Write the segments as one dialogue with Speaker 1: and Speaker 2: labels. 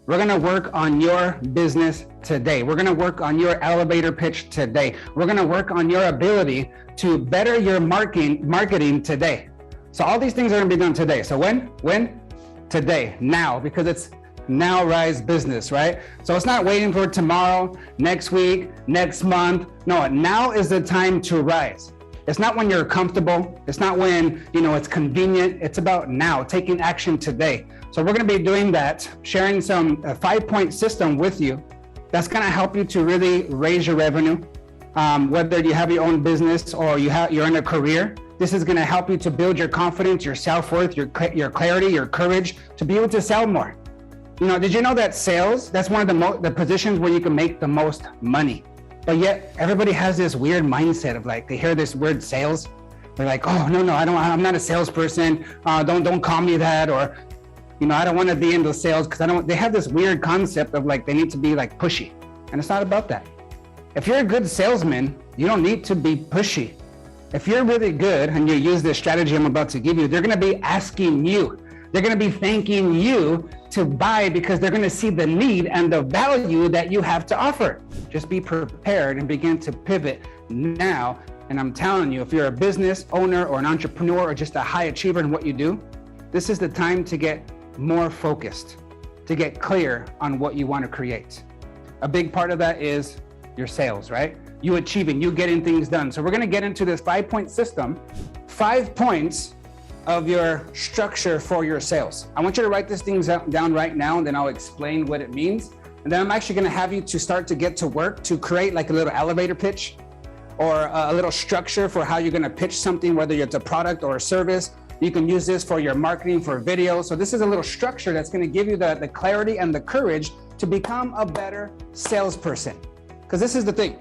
Speaker 1: We're gonna work on your business today. We're gonna work on your elevator pitch today. We're gonna work on your ability to better your marketing today. So all these things are gonna be done today. So when? Today, now, because it's Nowrise business, right? So it's not waiting for tomorrow, next week, next month. No, now is the time to rise. It's not when you're comfortable. It's not when, it's convenient. It's about now, taking action today. So we're gonna be doing that, sharing a 5-point system with you that's gonna help you to really raise your revenue. Whether you have your own business or you're in a career, this is gonna help you to build your confidence, your self-worth, your clarity, your courage to be able to sell more. Did you know that sales, that's one of the positions where you can make the most money? But yet everybody has this weird mindset of they hear this word sales. They're like, oh, no, I'm not a salesperson. Don't call me that. Or, I don't want to be into sales because they have this weird concept of they need to be pushy. And it's not about that. If you're a good salesman, you don't need to be pushy. If you're really good and you use this strategy I'm about to give you, they're going to be asking you. They're going to be thanking you to buy because they're going to see the need and the value that you have to offer. Just be prepared and begin to pivot now. And I'm telling you, if you're a business owner or an entrepreneur or just a high achiever in what you do, this is the time to get more focused, to get clear on what you want to create. A big part of that is your sales, right? You achieving, you getting things done. So we're going to get into this 5-point system, 5 points of your structure for your sales. I want you to write these things down right now, and then I'll explain what it means. And then I'm actually going to have you to start to get to work to create a little elevator pitch or a little structure for how you're going to pitch something, whether it's a product or a service. You can use this for your marketing, for video. So this is a little structure that's going to give you the clarity and the courage to become a better salesperson. Because this is the thing.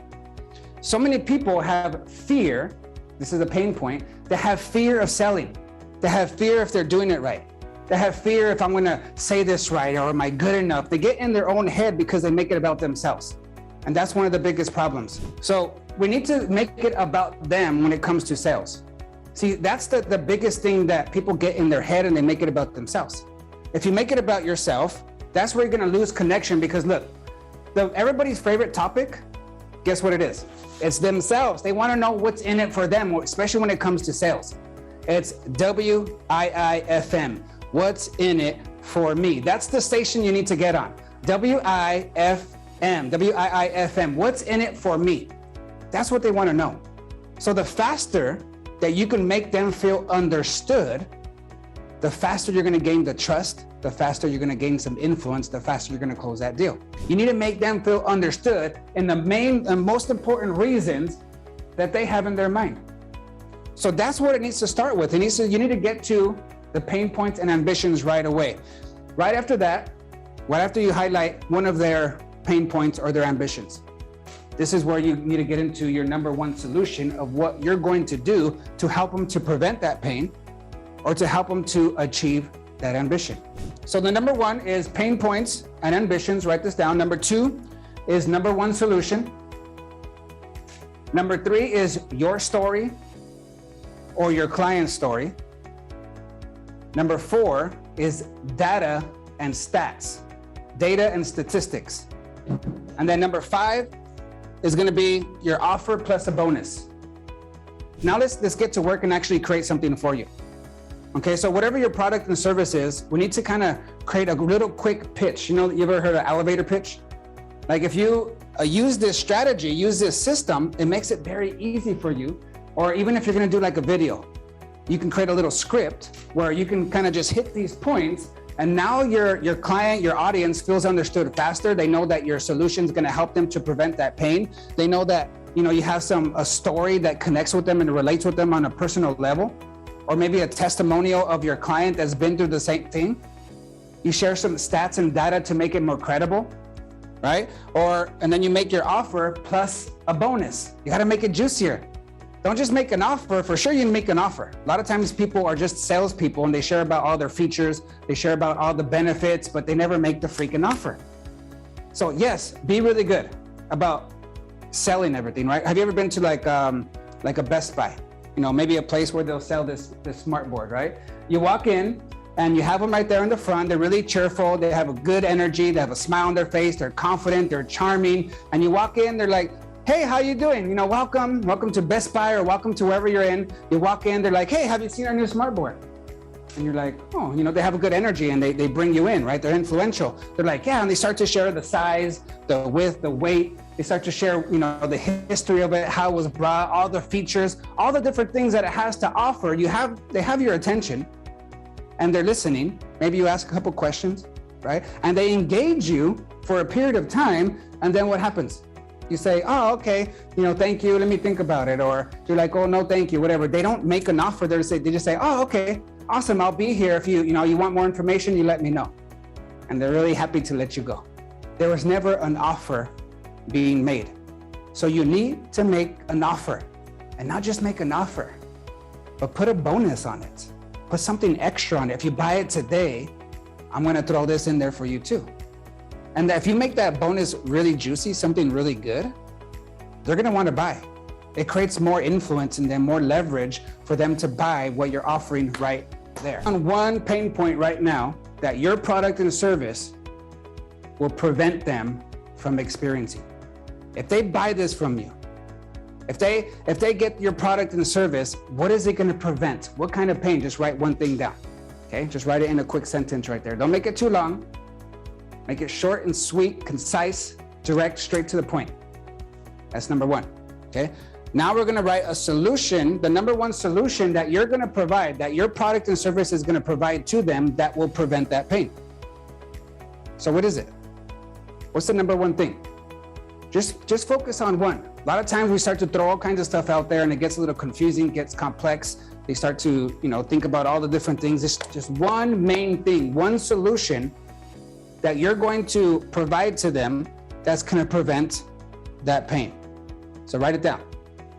Speaker 1: So many people have fear. This is a pain point. They have fear of selling. They have fear if they're doing it right. They have fear if I'm gonna say this right, or am I good enough? They get in their own head because they make it about themselves. And that's one of the biggest problems. So we need to make it about them when it comes to sales. See, that's the biggest thing that people get in their head, and they make it about themselves. If you make it about yourself, that's where you're gonna lose connection, because look, everybody's favorite topic, guess what it is? It's themselves. They wanna know what's in it for them, especially when it comes to sales. It's WIIFM. What's in it for me? That's the station you need to get on. WIIFM. What's in it for me? That's what they want to know. So the faster that you can make them feel understood, the faster you're going to gain the trust, the faster you're going to gain some influence, the faster you're going to close that deal. You need to make them feel understood in the main and most important reasons that they have in their mind. So that's what it needs to start with. You need to get to the pain points and ambitions right away. Right after that, right after you highlight one of their pain points or their ambitions, this is where you need to get into your number one solution of what you're going to do to help them to prevent that pain or to help them to achieve that ambition. So the number one is pain points and ambitions. Write this down. Number two is number one solution. Number three is your story or your client's story. Number four is data and stats, data and statistics. And then number five is gonna be your offer plus a bonus. Now let's get to work and actually create something for you. Okay, so whatever your product and service is, we need to kind of create a little quick pitch. You ever heard of elevator pitch? If you use this strategy, use this system, it makes it very easy for you. Or even if you're gonna do a video, you can create a little script where you can kind of just hit these points, and now your client, your audience feels understood faster. They know that your solution is gonna help them to prevent that pain. They know that you have a story that connects with them and relates with them on a personal level, or maybe a testimonial of your client that's been through the same thing. You share some stats and data to make it more credible, right? And then you make your offer plus a bonus. You gotta make it juicier. Don't just make an offer. For sure, you can make an offer. A lot of times people are just salespeople and they share about all their features, they share about all the benefits, but they never make the freaking offer. So yes, be really good about selling everything, right? Have you ever been to like a Best Buy? Maybe a place where they'll sell this smart board, right? You walk in and you have them right there in the front. They're really cheerful. They have a good energy. They have a smile on their face. They're confident. They're charming. And you walk in, they're like, hey, how you doing? You know, welcome to Best Buy, or welcome to wherever you're in. You walk in, they're like, hey, have you seen our new smartboard? And you're like, oh, you know, they have a good energy, and they bring you in, right? They're influential. They're like, yeah, and they start to share the size, the width, the weight. They start to share, you know, the history of it, how it was brought, all the features, all the different things that it has to offer. They have your attention, and they're listening. Maybe you ask a couple questions, right? And they engage you for a period of time, and then what happens? You say, oh, okay, you know, thank you, let me think about it. Or you're like, oh, no, thank you, whatever. They don't make an offer. They just say, oh, okay, awesome, I'll be here. If you want more information, you let me know. And they're really happy to let you go. There was never an offer being made. So you need to make an offer, and not just make an offer, but put a bonus on it. Put something extra on it. If you buy it today, I'm gonna throw this in there for you too. And if you make that bonus really juicy, something really good, they're gonna wanna buy. It creates more influence and then more leverage for them to buy what you're offering right there. On one pain point right now that your product and service will prevent them from experiencing. If they buy this from you, if they get your product and service, what is it gonna prevent? What kind of pain? Just write one thing down, okay? Just write it in a quick sentence right there. Don't make it too long. Make it short and sweet, concise, direct, straight to the point. That's number one, okay? Now we're gonna write a solution, the number one solution that you're gonna provide, that your product and service is gonna provide to them that will prevent that pain. So what is it? What's the number one thing? Just focus on one. A lot of times we start to throw all kinds of stuff out there and it gets a little confusing, gets complex. They start to, you know, think about all the different things. It's just one main thing, one solution that you're going to provide to them that's going to prevent that pain. So write it down.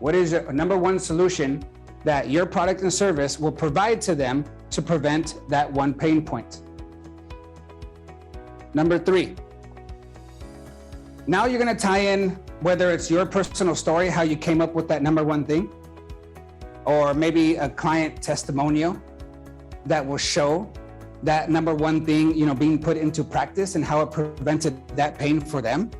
Speaker 1: What is your number one solution that your product and service will provide to them to prevent that one pain point? Number three, now you're going to tie in whether it's your personal story, how you came up with that number one thing, or maybe a client testimonial that will show that number one thing, you know, being put into practice and how it prevented that pain for them.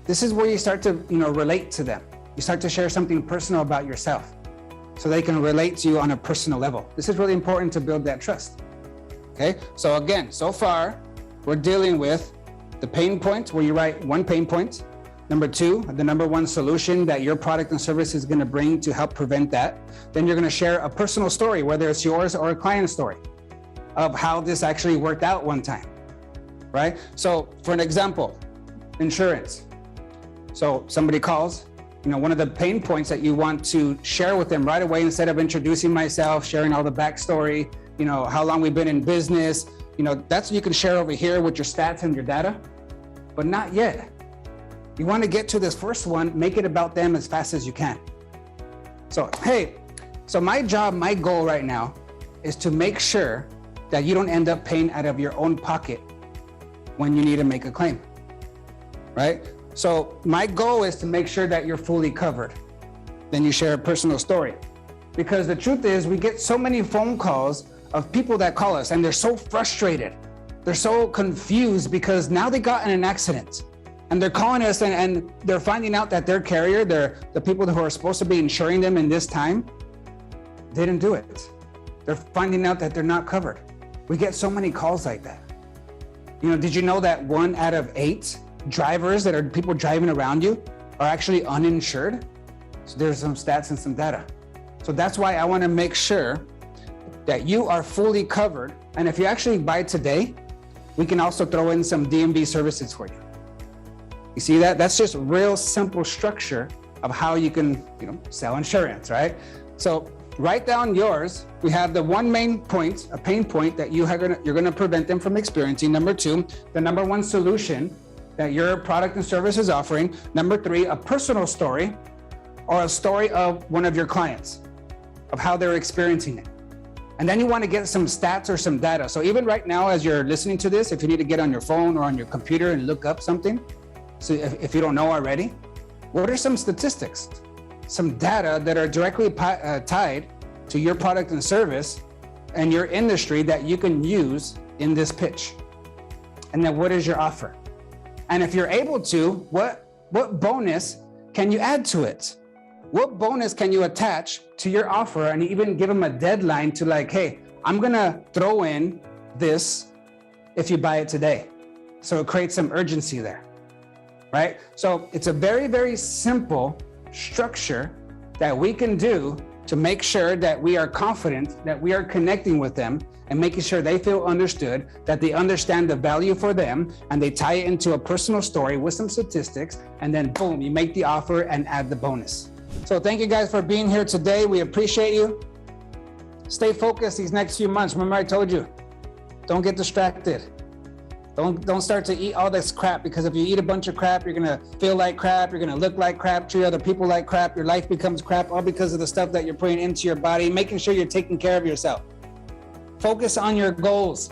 Speaker 1: This is where you start to, you know, relate to them. You start to share something personal about yourself so they can relate to you on a personal level. This is really important to build that trust. Okay, so again, so far, we're dealing with the pain point where you write one pain point. Number two, the number one solution that your product and service is gonna bring to help prevent that. Then you're gonna share a personal story, whether it's yours or a client story, of how this actually worked out one time, right? So for an example, insurance. So somebody calls, you know, one of the pain points that you want to share with them right away, instead of introducing myself, sharing all the backstory, you know, how long we've been in business, you know, that's what you can share over here with your stats and your data, but not yet. You want to get to this first one, make it about them as fast as you can. So, hey, so my job, my goal right now is to make sure that you don't end up paying out of your own pocket when you need to make a claim, right? So my goal is to make sure that you're fully covered. Then you share a personal story. Because the truth is, we get so many phone calls of people that call us and they're so frustrated. They're so confused because now they got in an accident and they're calling us and they're finding out that their carrier, the people who are supposed to be insuring them in this time, didn't do it. They're finding out that they're not covered. We get so many calls like that. You know, did you know that 1 out of 8 drivers that are people driving around you are actually uninsured? So there's some stats and some data. So that's why I want to make sure that you are fully covered. And if you actually buy today, we can also throw in some DMV services for you. You see that? That's just real simple structure of how you can, you know, sell insurance, right? So write down yours. We have the one main point, a pain point that you're gonna prevent them from experiencing. Number two, the number one solution that your product and service is offering. Number three, a personal story or a story of one of your clients, of how they're experiencing it. And then you want to get some stats or some data. So even right now, as you're listening to this, if you need to get on your phone or on your computer and look up something, so if you don't know already, what are some statistics, some data that are directly tied to your product and service in your industry that you can use in this pitch? And then what is your offer? And if you're able to, what bonus can you add to it? What bonus can you attach to your offer and even give them a deadline to like, hey, I'm gonna throw in this if you buy it today. So it creates some urgency there, right? So it's a very, very simple structure that we can do to make sure that we are confident that we are connecting with them and making sure they feel understood, that they understand the value for them, and they tie it into a personal story with some statistics, and then boom, you make the offer and add the bonus. So thank you guys for being here today. We appreciate you. Stay focused these next few months. Remember I told you, don't get distracted. Don't start to eat all this crap, because if you eat a bunch of crap, you're gonna feel like crap, you're gonna look like crap, treat other people like crap, your life becomes crap, all because of the stuff that you're putting into your body, making sure you're taking care of yourself. Focus on your goals.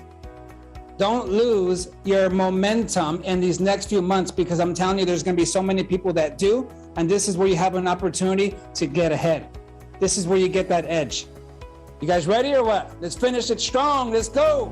Speaker 1: Don't lose your momentum in these next few months, because I'm telling you, there's gonna be so many people that do, and this is where you have an opportunity to get ahead. This is where you get that edge. You guys ready or what? Let's finish it strong, let's go.